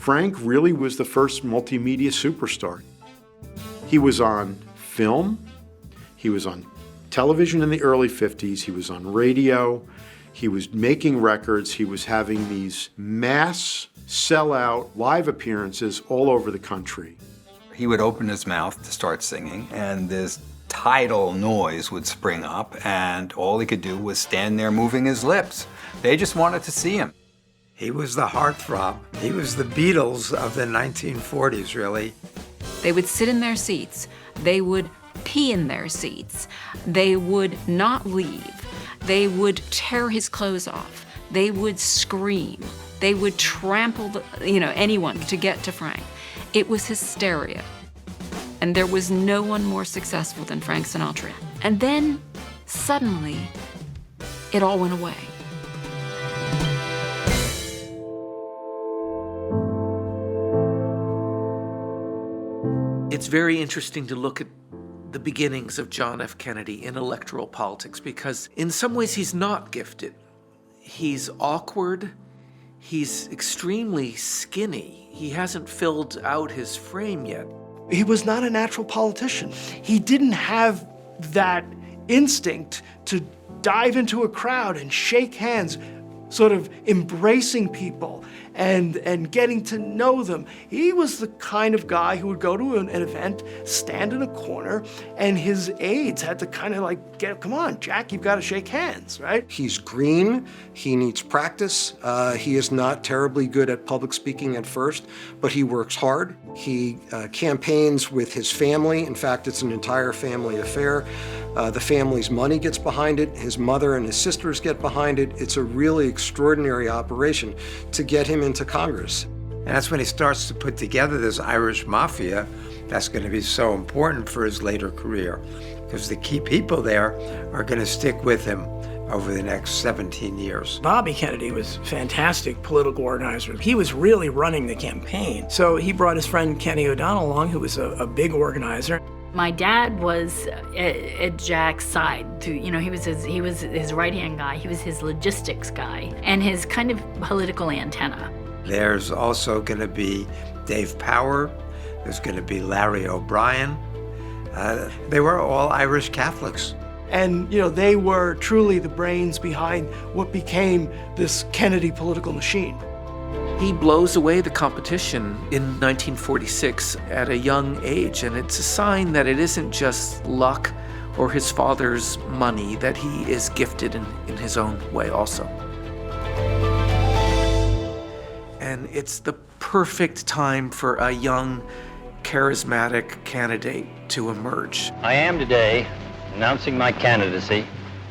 Frank really was the first multimedia superstar. He was on film, he was on television in the early 50s, he was on radio, he was making records, he was having these mass sellout live appearances all over the country. He would open his mouth to start singing, and this tidal noise would spring up, and all he could do was stand there moving his lips. They just wanted to see him. He was the heartthrob. He was the Beatles of the 1940s, really. They would sit in their seats. They would pee in their seats. They would not leave. They would tear his clothes off. They would scream. They would trample anyone to get to Frank. It was hysteria. And there was no one more successful than Frank Sinatra. And then, suddenly, it all went away. It's very interesting to look at the beginnings of John F. Kennedy in electoral politics because in some ways he's not gifted. He's awkward, he's extremely skinny, he hasn't filled out his frame yet. He was not a natural politician. He didn't have that instinct to dive into a crowd and shake hands, sort of embracing people and getting to know them. He was the kind of guy who would go to an event, stand in a corner, and his aides had to kind of like, come on, Jack, you've got to shake hands, right? He's green, he needs practice. He is not terribly good at public speaking at first, but he works hard. He campaigns with his family. In fact, it's an entire family affair. The family's money gets behind it. His mother and his sisters get behind it. It's a really extraordinary operation to get him into Congress. And that's when he starts to put together this Irish Mafia that's going to be so important for his later career, because the key people there are going to stick with him over the next 17 years. Bobby Kennedy was a fantastic political organizer. He was really running the campaign. So he brought his friend Kenny O'Donnell along, who was a big organizer. My dad was at Jack's side. He was his right-hand guy. He was his logistics guy and his kind of political antenna. There's also going to be Dave Power. There's going to be Larry O'Brien. They were all Irish Catholics. And, they were truly the brains behind what became this Kennedy political machine. He blows away the competition in 1946 at a young age, and it's a sign that it isn't just luck or his father's money, that he is gifted in his own way also. And it's the perfect time for a young, charismatic candidate to emerge. I am today announcing my candidacy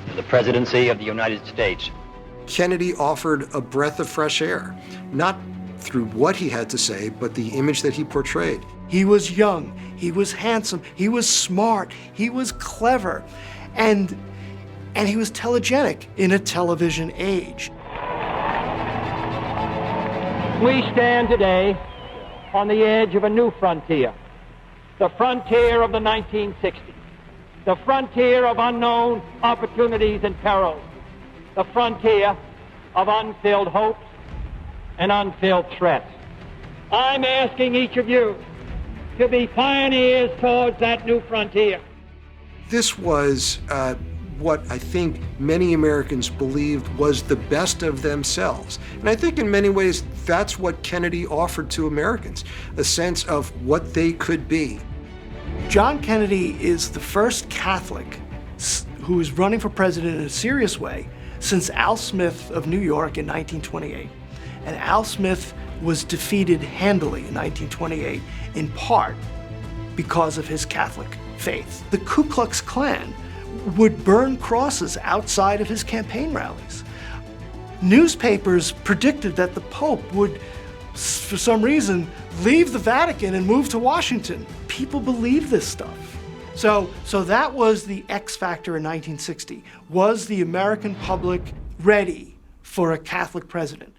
for the presidency of the United States. Kennedy offered a breath of fresh air, not through what he had to say, but the image that he portrayed. He was young, he was handsome, he was smart, he was clever, and he was telegenic in a television age. We stand today on the edge of a new frontier, the frontier of the 1960s, the frontier of unknown opportunities and perils, the frontier of unfilled hopes and unfilled threats. I'm asking each of you to be pioneers towards that new frontier. This was what I think many Americans believed was the best of themselves. And I think in many ways that's what Kennedy offered to Americans, a sense of what they could be. John Kennedy is the first Catholic who is running for president in a serious way since Al Smith of New York in 1928. And Al Smith was defeated handily in 1928, in part because of his Catholic faith. The Ku Klux Klan would burn crosses outside of his campaign rallies. Newspapers predicted that the Pope would, for some reason, leave the Vatican and move to Washington. People believed this stuff. So that was the X factor in 1960. Was the American public ready for a Catholic president?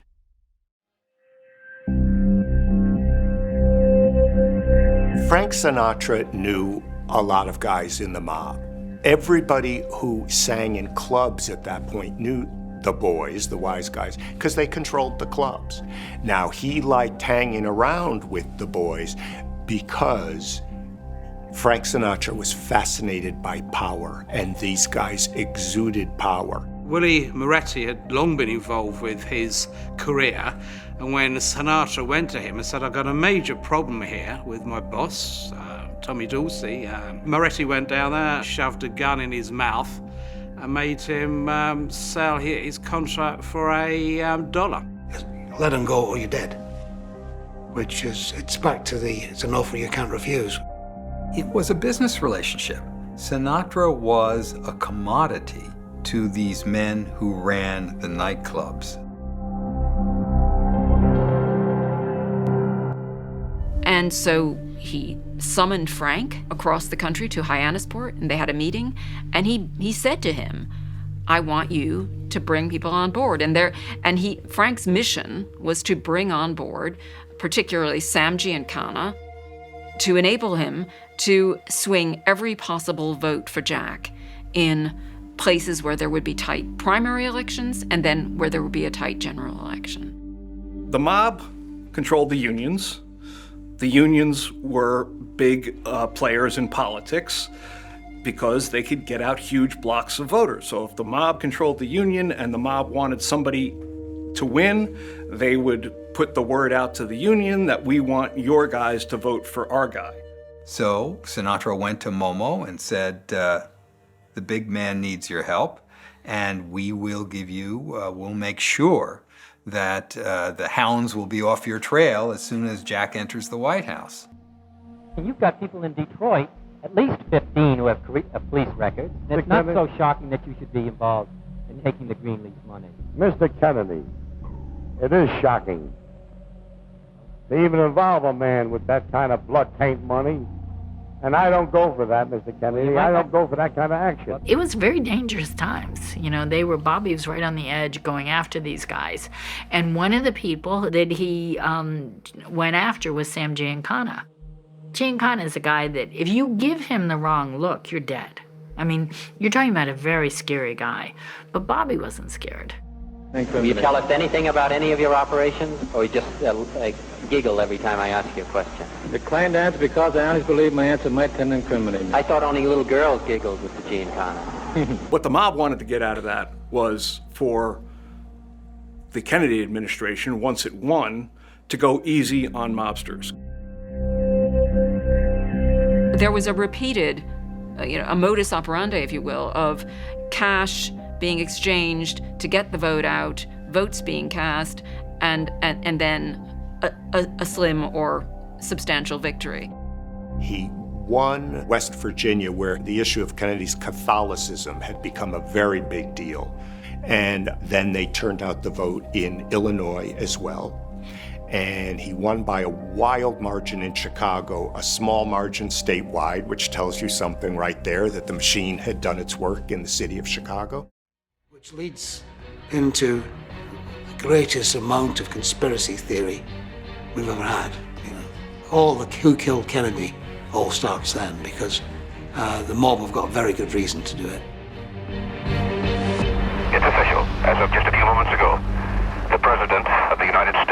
Frank Sinatra knew a lot of guys in the mob. Everybody who sang in clubs at that point knew the boys, the wise guys, because they controlled the clubs. Now, he liked hanging around with the boys because Frank Sinatra was fascinated by power, and these guys exuded power. Willie Moretti had long been involved with his career, and when Sinatra went to him and said, I've got a major problem here with my boss, Tommy Dorsey, Moretti went down there, shoved a gun in his mouth, and made him sell his contract for $1. Let him go or you're dead. Which is, it's back to it's an offer you can't refuse. It was a business relationship. Sinatra was a commodity to these men who ran the nightclubs. And so he summoned Frank across the country to Hyannisport, and they had a meeting, and he said to him, I want you to bring people on board. Frank's mission was to bring on board, particularly Sam Giancana, to enable him to swing every possible vote for Jack in places where there would be tight primary elections and then where there would be a tight general election. The mob controlled the unions. The unions were big players in politics because they could get out huge blocks of voters. So if the mob controlled the union and the mob wanted somebody to win, they would put the word out to the union that we want your guys to vote for our guy. So Sinatra went to Momo and said, the big man needs your help, and we will give you, we'll make sure that the hounds will be off your trail as soon as Jack enters the White House. You've got people in Detroit, at least 15, who have police records. And it's not so shocking that you should be involved in taking the Greenleaf money. Mr. Kennedy, it is shocking to even involve a man with that kind of blood-taint money. And I don't go for that, Mr. Kennedy. I don't go for that kind of action. It was very dangerous times. You know, Bobby was right on the edge going after these guys. And one of the people that he went after was Sam Giancana. Giancana is a guy that if you give him the wrong look, you're dead. I mean, you're talking about a very scary guy. But Bobby wasn't scared. Will you tell us anything about any of your operations, or you just giggle every time I ask you a question? Decline to answer because I honestly believe my answer might tend to incriminate me. I thought only little girls giggled with the Giancana. What the mob wanted to get out of that was for the Kennedy administration, once it won, to go easy on mobsters. There was a repeated, a modus operandi, if you will, of cash being exchanged to get the vote out, votes being cast, and then a slim or substantial victory. He won West Virginia, where the issue of Kennedy's Catholicism had become a very big deal. And then they turned out the vote in Illinois as well. And he won by a wild margin in Chicago, a small margin statewide, which tells you something right there, that the machine had done its work in the city of Chicago. Which leads into the greatest amount of conspiracy theory we've ever had. All the who killed Kennedy all starts then, because the mob have got very good reason to do it. It's official. As of just a few moments ago, the President of the United States